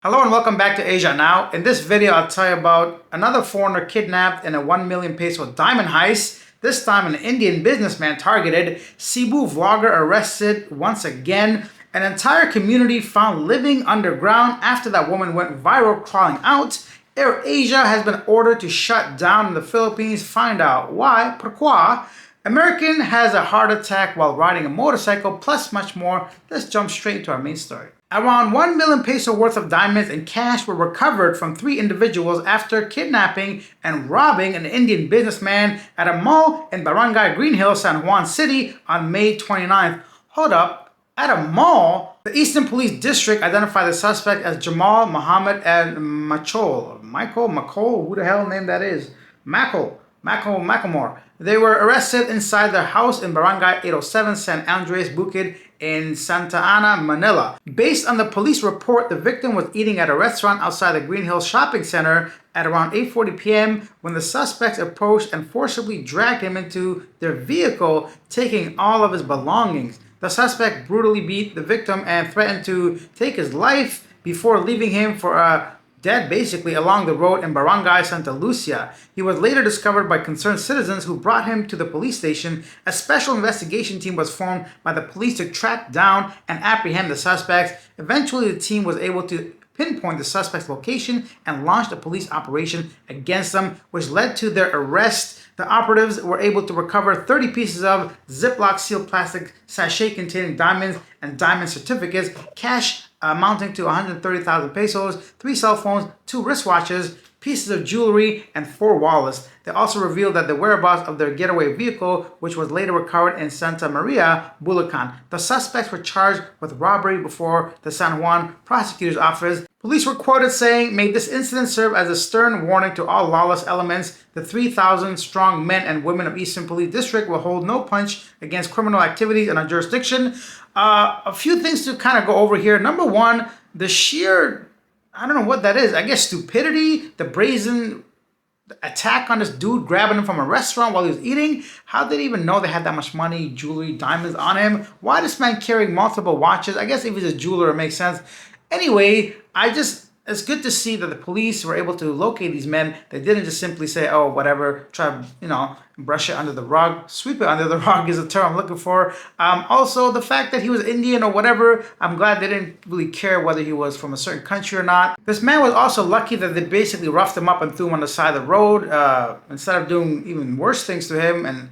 Hello and welcome back to Asia Now. In this video, I'll tell you about another foreigner kidnapped in a 1 million peso diamond heist. This time, an Indian businessman targeted, Cebu vlogger arrested once again, an entire community found living underground after that woman went viral crawling out. AirAsia has been ordered to shut down in the Philippines. Find out why. Pourquoi? American has a heart attack while riding a motorcycle, plus much more. Let's jump straight into our main story. Around 1 million peso worth of diamonds and cash were recovered from 3 individuals after kidnapping and robbing an Indian businessman at a mall in Barangay Green Hill, San Juan City on May 29th. Hold up, at a mall? The Eastern Police District identified the suspect as Jamal Muhammad and Michael, who the hell name that is? Macklemore. They were arrested inside their house in Barangay 807 San Andres Bukid in Santa Ana, Manila. Based on the police report, the victim was eating at a restaurant outside the Green Hills Shopping Center at around 8:40 p.m. when the suspects approached and forcibly dragged him into their vehicle, taking all of his belongings. The suspect brutally beat the victim and threatened to take his life before leaving him for a dead basically along the road in Barangay Santa Lucia. He was later discovered by concerned citizens who brought him to the police station. A special investigation team was formed by the police to track down and apprehend the suspects. Eventually, the team was able to pinpoint the suspect's location and launched a police operation against them, which led to their arrest. The operatives were able to recover 30 pieces of Ziploc sealed plastic sachet containing diamonds and diamond certificates, cash amounting to 130,000 pesos, 3 cell phones, 2 wristwatches, pieces of jewelry, and 4 wallets. They also revealed that the whereabouts of their getaway vehicle, which was later recovered in Santa Maria, Bulacan. The suspects were charged with robbery before the San Juan prosecutor's office. Police were quoted saying, "May this incident serve as a stern warning to all lawless elements. The 3,000-strong men and women of Eastern Police District will hold no punch against criminal activities in our jurisdiction." A few things to kind of go over here. Number one, the sheer, I don't know what that is. I guess stupidity, the brazen attack on this dude grabbing him from a restaurant while he was eating. How did he even know they had that much money, jewelry, diamonds on him? Why this man carrying multiple watches? I guess if he's a jeweler, it makes sense. Anyway, it's good to see that the police were able to locate these men. They didn't just simply say, oh, whatever, try, brush it under the rug. Sweep it under the rug is the term I'm looking for. Also, the fact that he was Indian or whatever, I'm glad they didn't really care whether he was from a certain country or not. This man was also lucky that they basically roughed him up and threw him on the side of the road instead of doing even worse things to him and,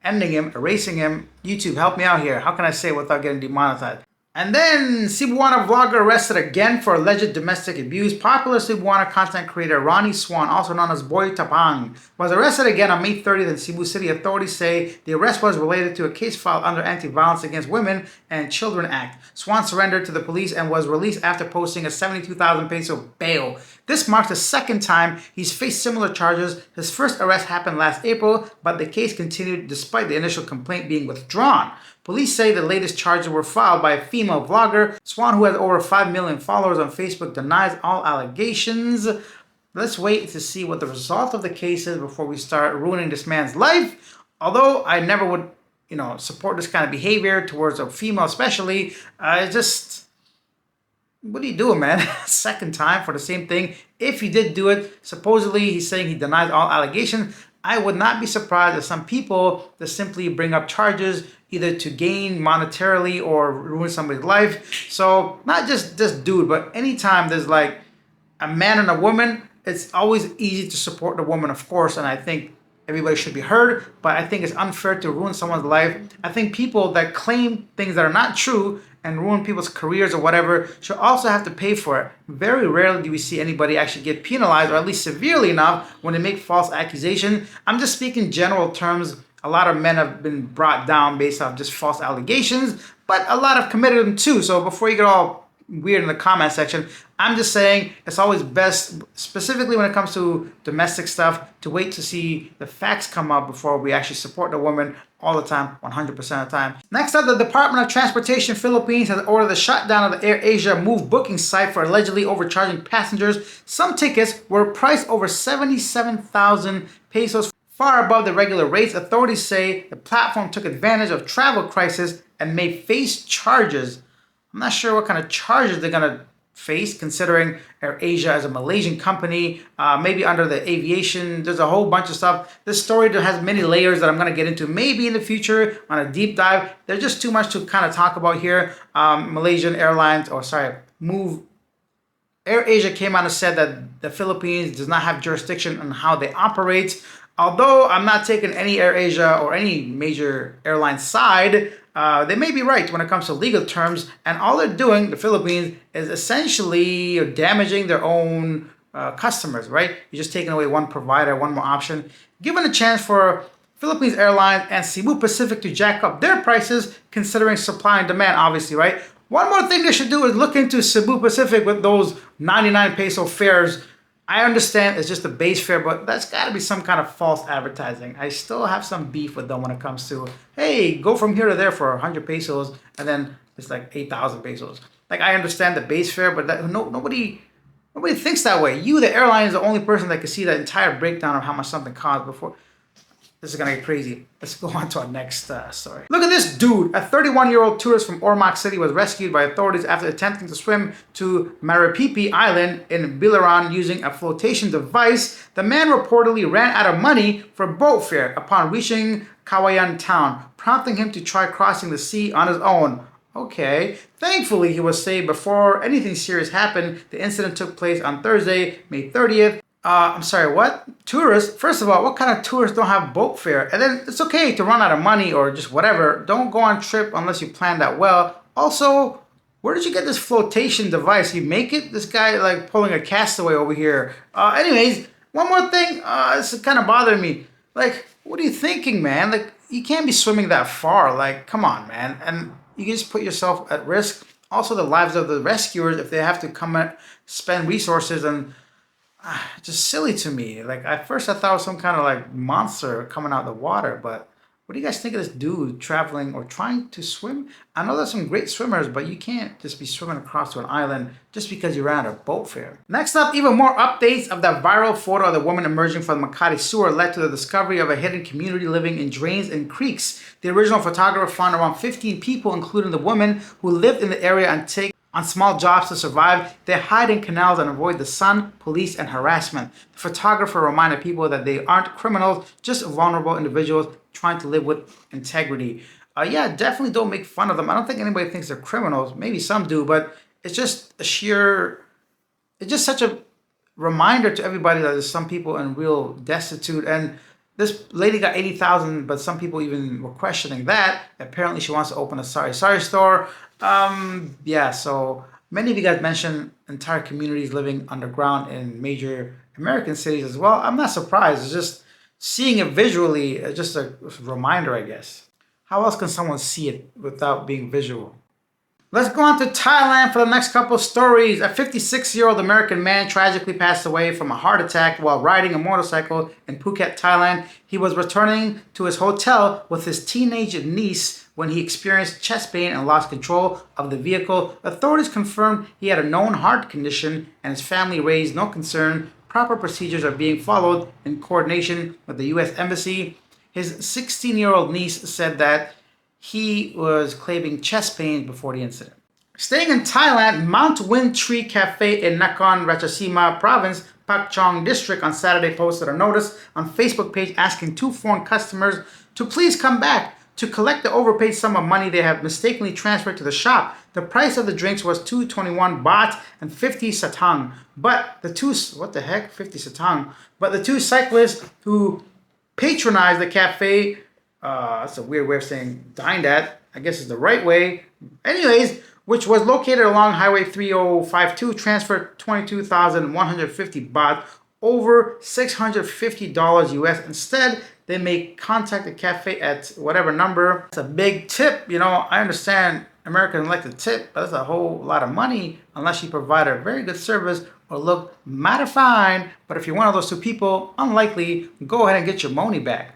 ending him, erasing him. YouTube, help me out here. How can I say it without getting demonetized? And then, Cebuana vlogger arrested again for alleged domestic abuse. Popular Cebuana content creator Ronnie Swan, also known as Boy Tapang, was arrested again on May 30th in Cebu City. Authorities say the arrest was related to a case filed under Anti-Violence Against Women and Children Act. Swan surrendered to the police and was released after posting a 72,000 peso bail. This marks the second time he's faced similar charges. His first arrest happened last April, but the case continued despite the initial complaint being withdrawn. Police say the latest charges were filed by a female vlogger. Swan, who has over 5 million followers on Facebook, denies all allegations. Let's wait to see what the result of the case is before we start ruining this man's life. Although I never would, support this kind of behavior towards a female especially. What are you doing, man? Second time for the same thing. If he did do it, supposedly he's saying he denies all allegations. I would not be surprised if some people just simply bring up charges either to gain monetarily or ruin somebody's life. So not just this dude, but anytime there's like a man and a woman, it's always easy to support the woman, of course, and I think everybody should be heard, but I think it's unfair to ruin someone's life. I think people that claim things that are not true and ruin people's careers or whatever should also have to pay for it. Very rarely do we see anybody actually get penalized, or at least severely enough, when they make false accusations. I'm just speaking general terms. A lot of men have been brought down based off just false allegations, but a lot have committed them too. So before you get all weird in the comment section, I'm just saying it's always best, specifically when it comes to domestic stuff, to wait to see the facts come up before we actually support the woman all the time, 100% of the time. Next up, the Department of Transportation Philippines has ordered the shutdown of the AirAsia Move booking site for allegedly overcharging passengers. Some tickets were priced over 77,000 pesos, far above the regular rates. Authorities say the platform took advantage of travel crisis and may face charges. I'm not sure what kind of charges they're going to face, considering AirAsia as a Malaysian company, maybe under the aviation. There's a whole bunch of stuff. This story has many layers that I'm going to get into maybe in the future on a deep dive. There's just too much to kind of talk about here. Malaysian Airlines, AirAsia came out and said that the Philippines does not have jurisdiction on how they operate. Although I'm not taking any AirAsia or any major airline side, they may be right when it comes to legal terms, and all they're doing, the Philippines, is essentially damaging their own customers, right? You're just taking away one provider, one more option. Given a chance for Philippines Airlines and Cebu Pacific to jack up their prices, considering supply and demand, obviously, right? One more thing they should do is look into Cebu Pacific with those 99 peso fares. I understand it's just a base fare, but that's got to be some kind of false advertising. I still have some beef with them when it comes to, hey, go from here to there for 100 pesos, and then it's like 8,000 pesos. Like, I understand the base fare, but nobody thinks that way. You, the airline, is the only person that can see that entire breakdown of how much something costs before. This is gonna get crazy. Let's go on to our next story. Look at this dude. A 31-year-old tourist from Ormoc City was rescued by authorities after attempting to swim to Maripipi Island in Biliran using a flotation device. The man reportedly ran out of money for boat fare upon reaching Kawayan town, prompting him to try crossing the sea on his own. Okay. Thankfully, he was saved before anything serious happened. The incident took place on Thursday, May 30th. I'm sorry, what? Tourists? First of all, what kind of tourists don't have boat fare? And then it's okay to run out of money or just whatever. Don't go on trip unless you plan that well. Also, where did you get this flotation device? You make it? This guy like pulling a castaway over here. Anyways, one more thing. This is kind of bothering me. Like, what are you thinking, man? Like, you can't be swimming that far. Like, come on, man. And you can just put yourself at risk. Also, the lives of the rescuers if they have to come and spend resources and just silly to me. Like, at first I thought it was some kind of like monster coming out of the water, but what do you guys think of this dude traveling or trying to swim? I know there's some great swimmers, but you can't just be swimming across to an island just because you ran out of boat fare. Next up, even more updates of that viral photo of the woman emerging from the Makati sewer led to the discovery of a hidden community living in drains and creeks. The original photographer found around 15 people, including the woman who lived in the area and take on small jobs to survive. They hide in canals and avoid the sun, police, and harassment. The photographer reminded people that they aren't criminals, just vulnerable individuals trying to live with integrity. Yeah, definitely don't make fun of them. I don't think anybody thinks they're criminals. Maybe some do, but it's just it's just such a reminder to everybody that there's some people in real destitute. And this lady got 80,000, but some people even were questioning that. Apparently she wants to open a Sorry store. Yeah, so many of you guys mentioned entire communities living underground in major American cities as well. I'm not surprised. It's just seeing it visually, just a reminder, I guess. How else can someone see it without being visual? Let's go on to Thailand for the next couple of stories. A 56-year-old American man tragically passed away from a heart attack while riding a motorcycle in Phuket, Thailand. He was returning to his hotel with his teenage niece when he experienced chest pain and lost control of the vehicle. Authorities confirmed he had a known heart condition and his family raised no concern. Proper procedures are being followed in coordination with the U.S. Embassy. His 16-year-old niece said that he was claiming chest pains before the incident. Staying in Thailand, Mount Wind Tree Cafe in Nakhon Ratchasima Province, Pak Chong District on Saturday posted a notice on Facebook page asking 2 foreign customers to please come back to collect the overpaid sum of money they have mistakenly transferred to the shop. The price of the drinks was 221 baht and 50 satang. But the two, 50 satang. But the 2 cyclists who patronized the cafe, that's a weird way of saying dined at, I guess is the right way. Anyways, which was located along Highway 3052, transferred 22,150 baht, over $650 US. Instead, they may contact the cafe at whatever number. It's a big tip. You know, I understand Americans like to tip, but that's a whole lot of money unless you provide a very good service or look mighty fine. But if you're one of those 2 people, unlikely, go ahead and get your money back.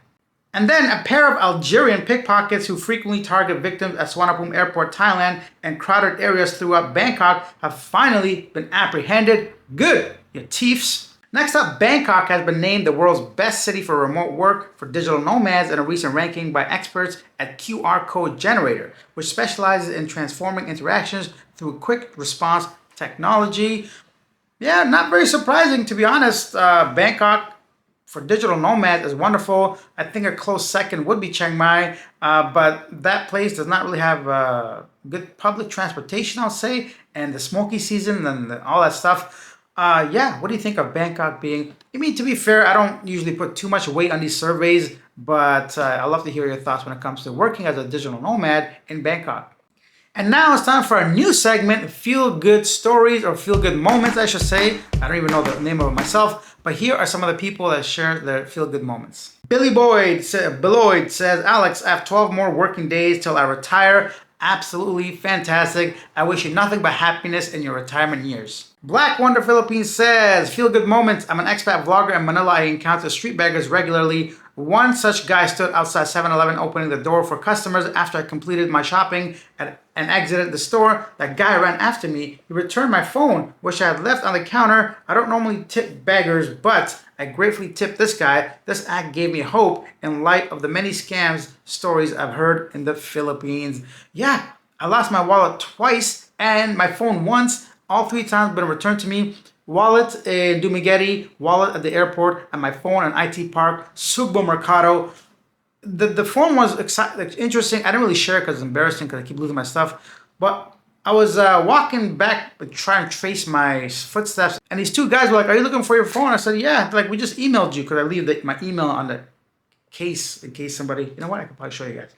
And then a pair of Algerian pickpockets who frequently target victims at Suvarnabhumi Airport, Thailand, and crowded areas throughout Bangkok have finally been apprehended. Good, you thieves. Next up, Bangkok has been named the world's best city for remote work for digital nomads in a recent ranking by experts at QR Code Generator, which specializes in transforming interactions through quick response technology. Yeah, not very surprising, to be honest. Bangkok for digital nomads is wonderful. I think a close second would be Chiang Mai, but that place does not really have good public transportation, I'll say, and the smoky season and all that stuff. Yeah, what do you think of Bangkok being? I mean, to be fair, I don't usually put too much weight on these surveys, but I'd love to hear your thoughts when it comes to working as a digital nomad in Bangkok. And now it's time for a new segment, Feel Good Stories, or Feel Good Moments, I should say. I don't even know the name of it myself, but here are some of the people that share their Feel Good Moments. Beloyd says, Alex, I have 12 more working days till I retire. Absolutely fantastic. I wish you nothing but happiness in your retirement years. Black Wonder Philippines says, Feel Good Moments. I'm an expat vlogger in Manila. I encounter street beggars regularly. One such guy stood outside 7-Eleven opening the door for customers after I completed my shopping and exited the store. That guy ran after me. He returned my phone, which I had left on the counter. I don't normally tip beggars, but I gratefully tipped this guy. This act gave me hope in light of the many scams stories I've heard in the Philippines. Yeah, I lost my wallet twice and my phone once. All 3 times been returned to me. Wallet in Dumaguete, wallet at the airport, and my phone in IT Park, Sugbo Mercado. The phone was interesting. I didn't really share it because it's embarrassing because I keep losing my stuff. But I was walking back trying to trace my footsteps, and these 2 guys were like, "Are you looking for your phone?" I said, "Yeah." They're like, "We just emailed you," because I leave my email on the case in case somebody. You know what? I could probably show you guys.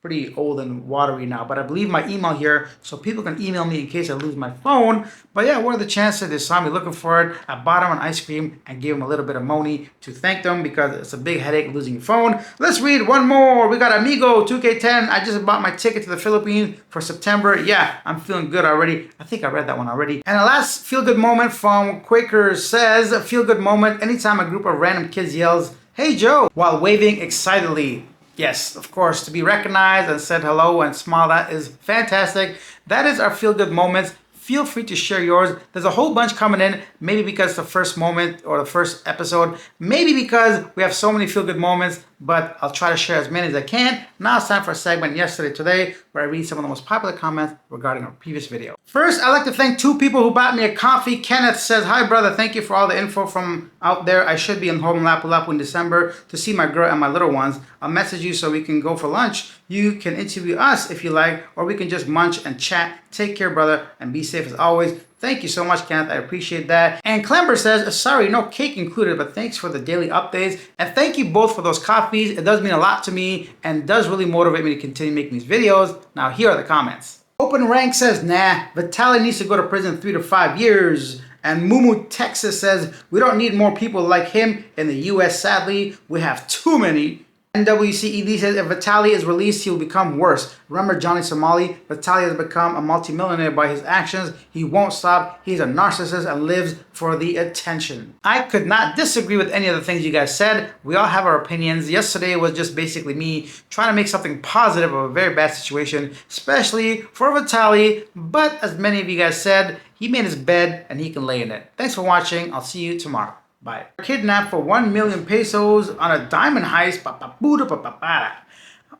Pretty old and watery now, but I believe my email here so people can email me in case I lose my phone. But yeah, what are the chances they saw me looking for it? I bought them an ice cream and gave them a little bit of money to thank them because it's a big headache losing your phone. Let's read one more. We got Amigo 2K10. I just bought my ticket to the Philippines for September. Yeah, I'm feeling good already. I think I read that one already. And the last feel good moment from Quaker says, a feel good moment anytime a group of random kids yells, "Hey Joe," while waving excitedly. Yes, of course, to be recognized and said hello and smile, that is fantastic. That is our feel good moments. Feel free to share yours. There's a whole bunch coming in, maybe because it's the first moment or the first episode, maybe because we have so many feel good moments, but I'll try to share as many as I can. Now it's time for a segment Yesterday Today, where I read some of the most popular comments regarding our previous video. First, I'd like to thank 2 people who bought me a coffee. Kenneth says, "Hi brother, thank you for all the info from out there. I should be in home Lapu-Lapu in December to see my girl and my little ones. I'll message you so we can go for lunch. You can interview us if you like, or we can just munch and chat. Take care, brother, and be safe as always." Thank you so much, Kenneth. I appreciate that. And Clember says, "Sorry, no cake included, but thanks for the daily updates." And thank you both for those coffees. It does mean a lot to me and does really motivate me to continue making these videos. Now, here are the comments. Open Rank says, "Nah, Vitaly needs to go to prison 3 to 5 years. And Mumu Texas says, "We don't need more people like him in the US, sadly. We have too many." NWCED says, "If Vitaly is released, he will become worse. Remember Johnny Somali? Vitaly has become a multimillionaire by his actions. He won't stop. He's a narcissist and lives for the attention." I could not disagree with any of the things you guys said. We all have our opinions. Yesterday was just basically me trying to make something positive of a very bad situation, especially for Vitaly. But as many of you guys said, he made his bed and he can lay in it. Thanks for watching. I'll see you tomorrow. Bye. Kidnapped for 1 million pesos on a diamond heist.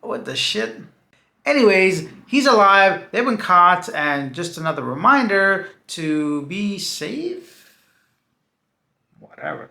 What the shit? Anyways, he's alive. They've been caught. And just another reminder to be safe. Whatever.